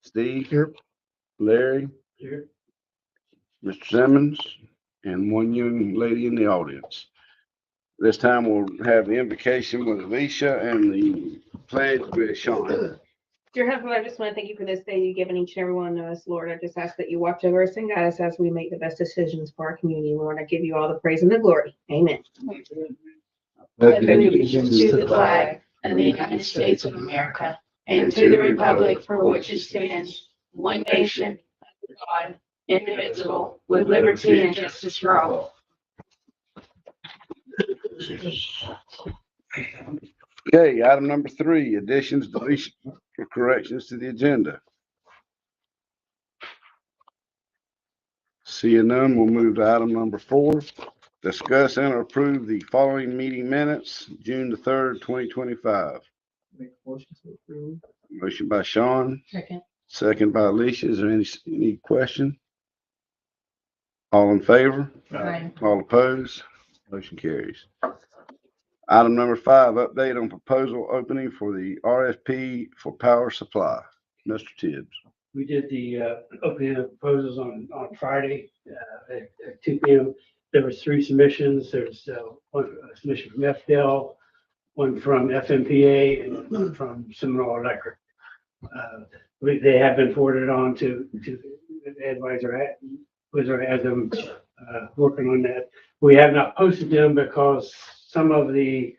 Steve, Here. Larry, Here. Mr. Simmons, and one young lady in the audience. This time we'll have the invocation with Alicia and the pledge with Sean. Dear Heavenly, I just want to thank you for this day you've given each and every one of us, Lord. I just ask that you watch over us and guide us as we make the best decisions for our community, Lord. I give you all the praise and the glory. Amen. Pledge allegiance to the flag of the United States of America and to the republic for which it stands, one nation, under God, indivisible, with liberty and justice for all. Okay, item number 3, additions, deletions, or corrections to the agenda. Seeing none, we'll move to item number 4. Discuss and approve the following meeting minutes, June the 3rd, 2025. Make a motion to approve. Motion by Sean, Second. second by Alicia. Is there any question? All in favor? Aye. All opposed? Motion carries. Item number 5, update on proposal opening for the RFP for power supply. Mr. Tibbs. We did the opening of proposals on Friday at 2 p.m. There was 3 submissions. There's one submission from FDL, one from FMPA, and one from Seminole Electric. They have been forwarded on to advisor as them working on that. We have not posted them because some of the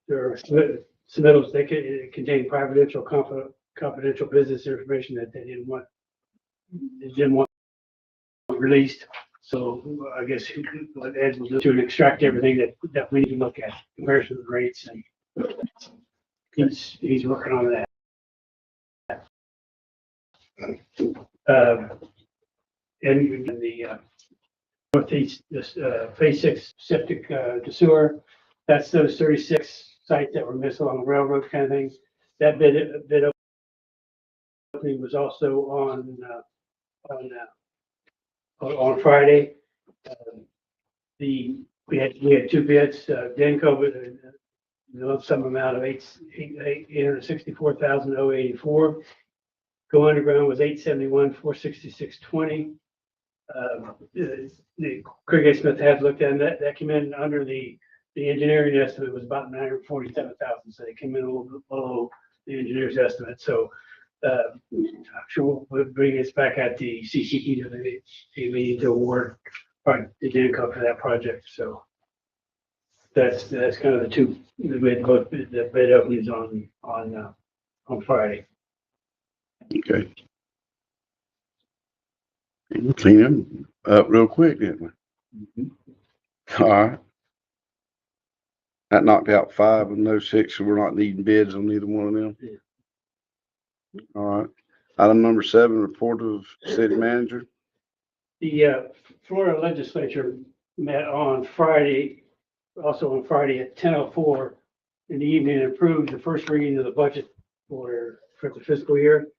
their submittals, they contain confidential business information that they didn't want released. So I guess what Ed will do to extract everything that we need to look at, comparison of rates, and he's working on that. And the northeast, this phase 6 septic to sewer, that's those 36 sites that were missed along the railroad kind of thing. That bid opening was also on Friday. We had 2 bids. Denko with a lump sum amount of $864,084. Go underground was $871,466.20. The Craig Smith has looked at that. That came in under the engineering estimate was about $947,000. So they came in a little bit below the engineer's estimate. So I'm sure we'll bring this back at the CCE to award the Denko for that project. So that's kind of the bid openings on Friday. Okay. We'll clean them up real quick, didn't we? All right. That knocked out 5 of those 6, so we're not needing bids on either one of them. Yeah. All right. Item number 7, report of city manager. The Florida legislature met on Friday, also on Friday at 10:04 in the evening, and approved the first reading of the budget for the fiscal year.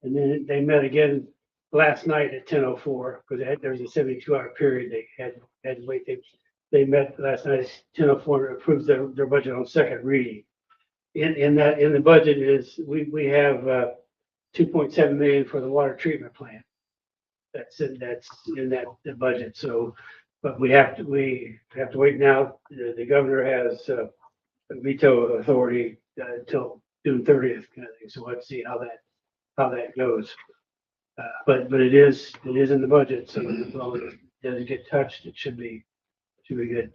And then they met again last night at 10:04 because there was a 72-hour period they had to wait. They met last night at 10:04 and approved their budget on second reading. In the budget is we have 2.7 million for the water treatment plant. That's in the budget. So, but we have to wait now. The governor has veto authority until June 30th kind of thing. So let's see how that goes. But it is in the budget. So as long as it doesn't get touched, it should be good.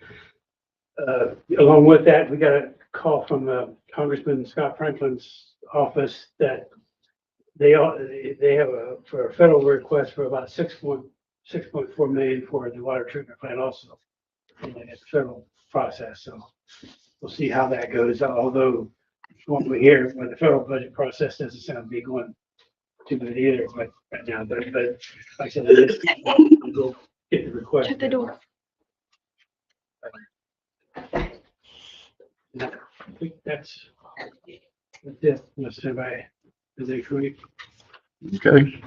Along with that, we got a call from Congressman Scott Franklin's office that they have for a federal request for about 6.4 million for the water treatment plant also in the federal process. So we'll see how that goes. Although what we hear when the federal budget process doesn't sound to be going too good either, but right now, but like I said, we'll get the request. Shut the door. I think that's it. Unless anybody is agree. Okay.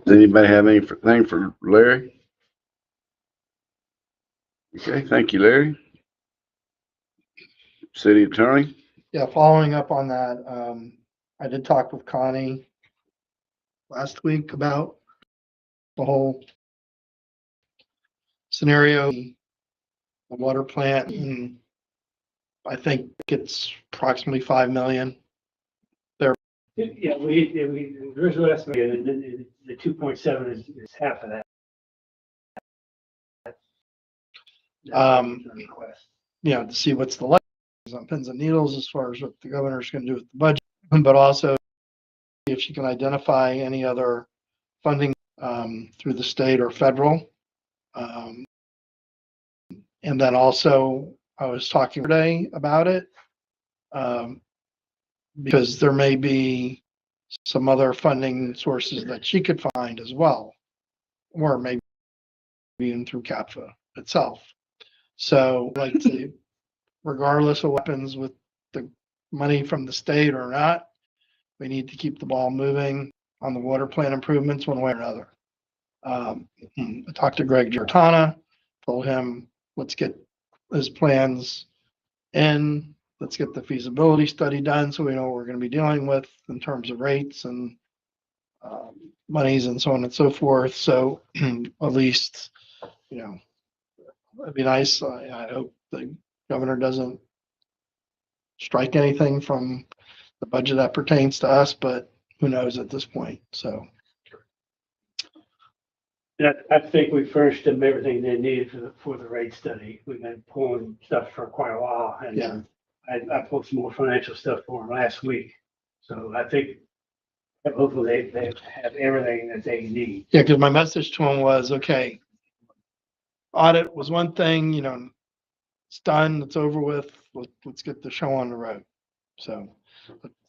Does anybody have anything for Larry? Okay, thank you, Larry. City attorney. Yeah, following up on that, I did talk with Connie last week about the whole scenario, the water plant, and I think it's approximately 5 million. Yeah, we, the original estimate, and then the 2.7 is half of that. Request. To see what's the light on pins and needles as far as what the governor's gonna do with the budget, but also if she can identify any other funding through the state or federal. And then also, I was talking today about it, because there may be some other funding sources that she could find as well, or maybe even through CAPFA itself. So like to, regardless of what happens with the money from the state or not, we need to keep the ball moving on the water plant improvements one way or another. I talked to Greg Giordana, told him, let's get his plans in, let's get the feasibility study done so we know what we're going to be dealing with in terms of rates and monies and so on and so forth. So at least, it'd be nice. I hope the governor doesn't strike anything from the budget that pertains to us, but who knows at this point. So Yeah, I think we furnished them everything they needed for the rate study. We've been pulling stuff for quite a while, and Yeah. I pulled some more financial stuff for them last week. So I think hopefully they have everything that they need. yeah, because my message to him was, okay, audit was one thing, it's done, it's over with. Let's get the show on the road. So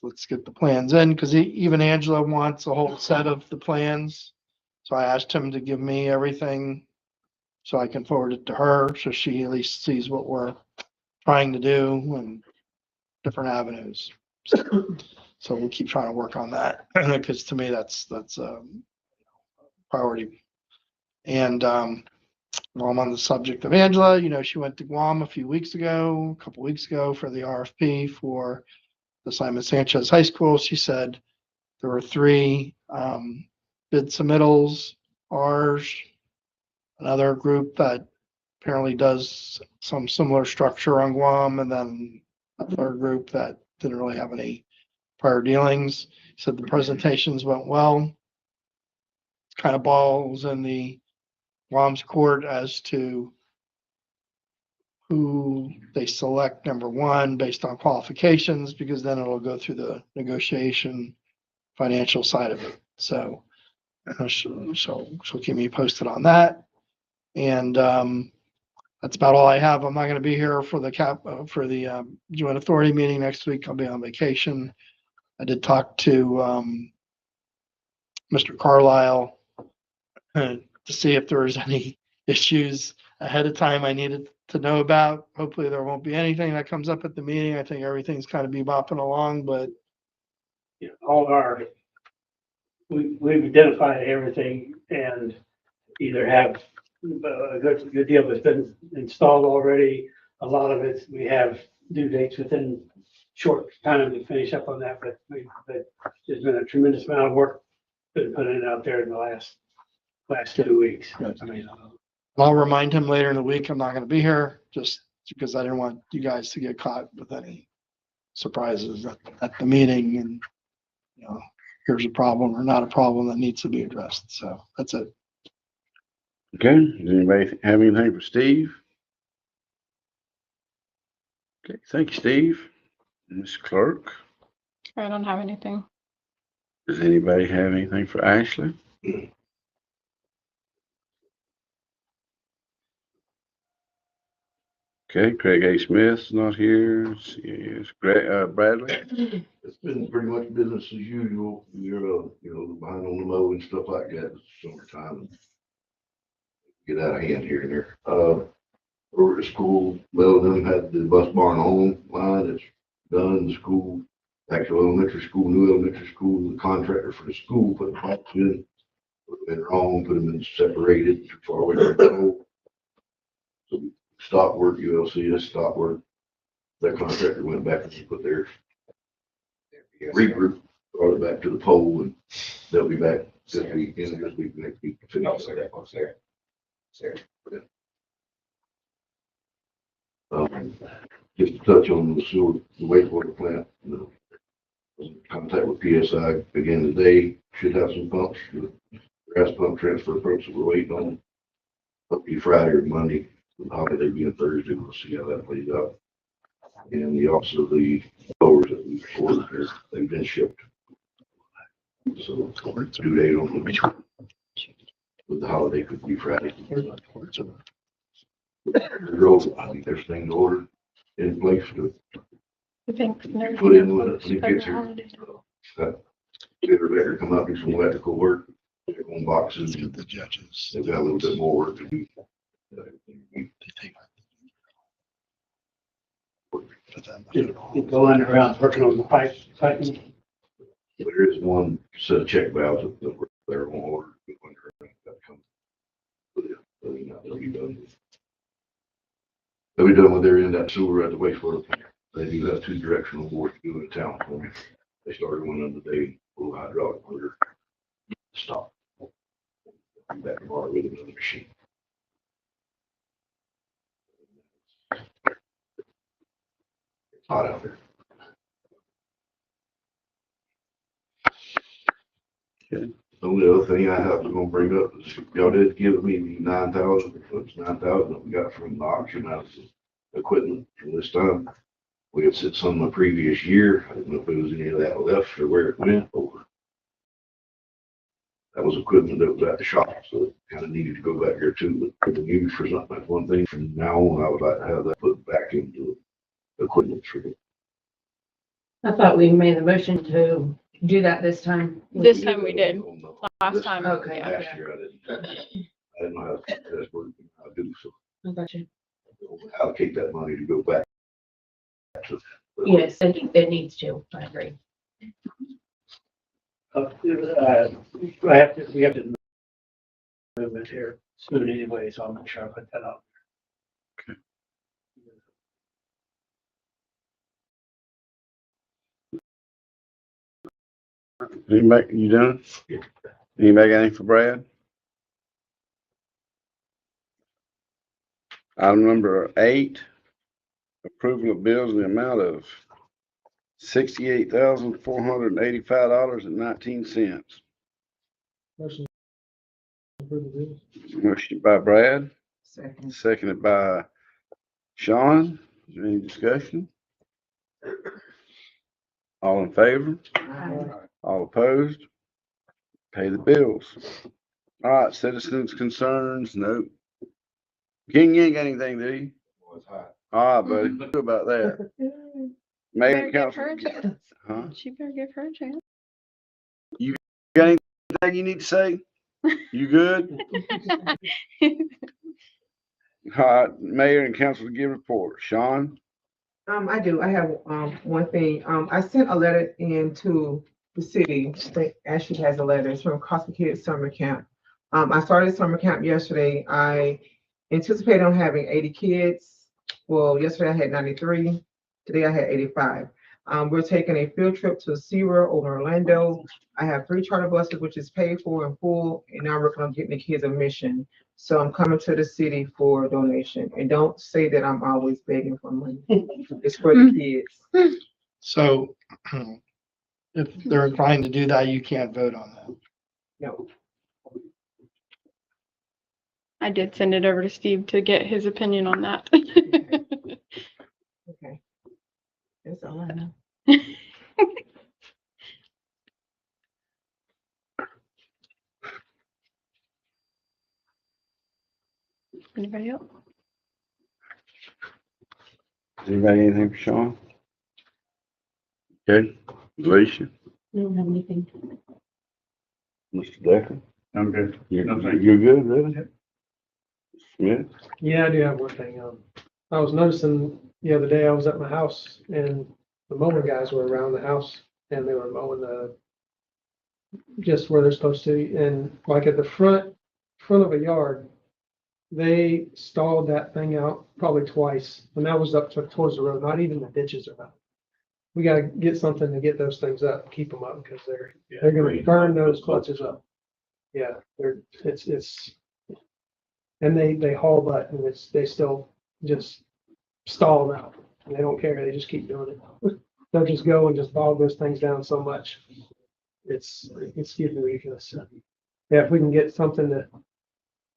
let's get the plans in, because even Angela wants a whole set of the plans. So I asked him to give me everything so I can forward it to her, so she at least sees what we're trying to do and different avenues. So we'll keep trying to work on that, because to me, that's priority. And while I'm on the subject of Angela, she went to Guam a couple weeks ago for the RFP for the Simon Sanchez High School. She said there were 3 bid submittals, ours, another group that apparently does some similar structure on Guam, and then another group that didn't really have any prior dealings. Said the presentations went well. Kind of balls in the Guam's court as to who they select, number one, based on qualifications, because then it'll go through the negotiation financial side of it. So she'll keep me posted on that. And that's about all I have. I'm not going to be here for the joint authority meeting next week. I'll be on vacation. I did talk to Mr. Carlisle to see if there was any issues ahead of time I needed to know about. Hopefully there won't be anything that comes up at the meeting. I think everything's kind of bebopping along, but We've identified everything and either have a good deal that's been installed already. A lot of it, we have due dates within short time to finish up on that, but there's been a tremendous amount of work been put in out there in the last 2 weeks. Good. I mean, I'll remind him later in the week I'm not going to be here, just because I didn't want you guys to get caught with any surprises at the meeting, and here's a problem or not a problem that needs to be addressed. So that's it. Okay, does anybody have anything for Steve? Okay, thank you, Steve. Ms. Clerk, I don't have anything. does anybody have anything for Ashley? Okay, Craig A. Smith's not here. Yes, Bradley. It's been pretty much business as usual. You're, behind on the mow and stuff like that. It's summertime. Get out of hand here and there. Over at school, well, them had the bus barn online. It's done. The school, actual elementary school, new elementary school, the contractor for the school put the pipes in. Put them in wrong, put them in separated, too far away from the pole. So stop work, ULCS stop work. That contractor went back and put their regroup brought it back to the poll, and they'll be back this week, in this week, next week. to finish that. Just to touch on the sewer, the wastewater plant, contact with PSI again today, should have some pumps, the gas pump transfer pumps that we're waiting on. Hopefully Friday or Monday, the holiday being Thursday, we'll see how that plays out. And also the blowers that we ordered there, they've been shipped. So due date on which one? With the holiday could be Friday. I think there's things ordered in place to I think put in when it gets here. Better come out, do some electrical work, their own boxes. Let's get the judges. They've got a little bit more work to do. Just going around working on the piping. There is one set of check valves that were there on order. They'll be done. They'll be done with their end that sewer at the wastewater plant. They do have 2 directional bores to do in town for me. They started one on the day, full hydraulic motor. Stop. Back tomorrow with another machine. It's hot out there. Okay. The only other thing I have to go bring up is y'all did give me the 9,000, it's 9,000 that we got from the auction out of the equipment from this time. We had said some the previous year. I didn't know if there was any of that left or where it went over. That was equipment that was at the shop, so it kind of needed to go back there too. But the use for something, that's one thing. From now on, I would like to have that put back into equipment for it. I thought we made the motion to do that this time. This time we did. Last This time, Okay. yeah. Last year I didn't know how that's working. I do, so I got you. we'll allocate that money to go back to. Yes, it needs to, I agree. We have to move it here soon anyway, so I'll make sure I put that up. Anybody, you done? Anybody got anything for Brad? Item number 8, approval of bills in the amount of $68,485.19. Motion by Brad, seconded by Sean. Is there any discussion? All in favor? All opposed? Pay the bills. All right, citizens' concerns, no. King, you ain't got anything, do you? All right, buddy, what about that? Mayor Better and give her a council. chance. Huh? She better give her a chance. Got anything you need to say? You good? All right, mayor and council to give report. Sean? I do. I have, one thing. I sent a letter in to the city. I think Ashley has a letter. It's from Costa Kids Summer Camp. I started summer camp yesterday. I anticipated on having 80 kids. Well, yesterday I had 93. Today I had 85. We're taking a field trip to SeaWorld over in Orlando. I have 3 charter buses, which is paid for in full, and now I'm working on getting the kids admission. So I'm coming to the city for a donation. And don't say that I'm always begging for money. It's for the kids. So if they're inclined to do that, you can't vote on that. No. I did send it over to Steve to get his opinion on that. Okay. That's all I know. Anybody else? Anybody anything for Sean? Okay, Alicia, I don't have anything. Mr. Decker? I'm good. You're good, really? Smith? Yeah, I do have one thing. I was noticing the other day, I was at my house and the mowing guys were around the house and they were mowing just where they're supposed to. And like at the front of a yard, they stalled that thing out probably twice. And that was up towards the road, not even the ditches or nothing. we gotta get something to get those things up, keep them up, because they're gonna burn those clutches up. Yeah, it's, and they haul butt, and they still just stall them out, and they don't care, they just keep doing it. They'll just go and just bog those things down so much. It's getting ridiculous. Yeah, if we can get something to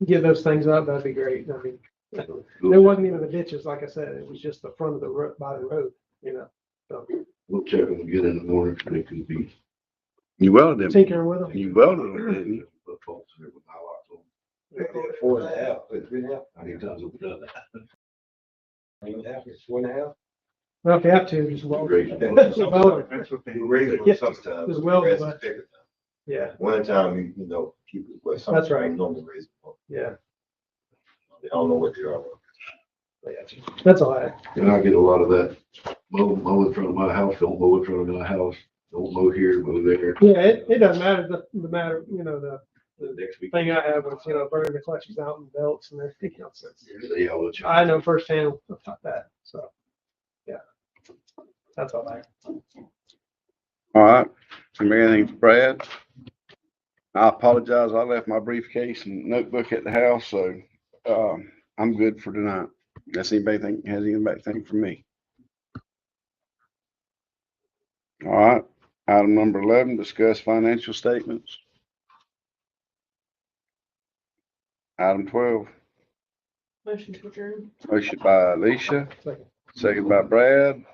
get those things up, that'd be great. I mean, there wasn't even the ditches, like I said, it was just the front of the road, by the road, you know. So We'll check them again in the morning, they could be. You welded them. tinkering with them. You welded them, didn't you? Put bolts in there with highlights on. 4.5, How many times have we done that? 3.5, it's 4.5. Well, if you have to, just weld Great. it. Weld it. You raise it Yeah, sometimes. just weld it, Rest is but- bigger. Yeah, One time, you know, keep it where some. That's right. Normal raise. yeah, I don't know what they are. that's all I, And I get a lot of that, mow in front of my house, don't mow in front of my house, don't mow here, mow there. yeah, it doesn't matter, the matter, you know, the Next week. thing I have was, you know, burning the clutches out and belts and everything else. Yeah, I'll let you- I know firsthand about that, so, yeah. That's all I. All right. Somebody got anything for Brad? I apologize. I left my briefcase and notebook at the house, so, I'm good for tonight. Unless anybody has anything for me. All right. Item number 11, discuss financial statements. Item 12, Motion to adjourn. motion by Alicia, Second. second by Brad.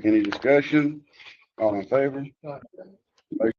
Any discussion? All in favor? All right. Motion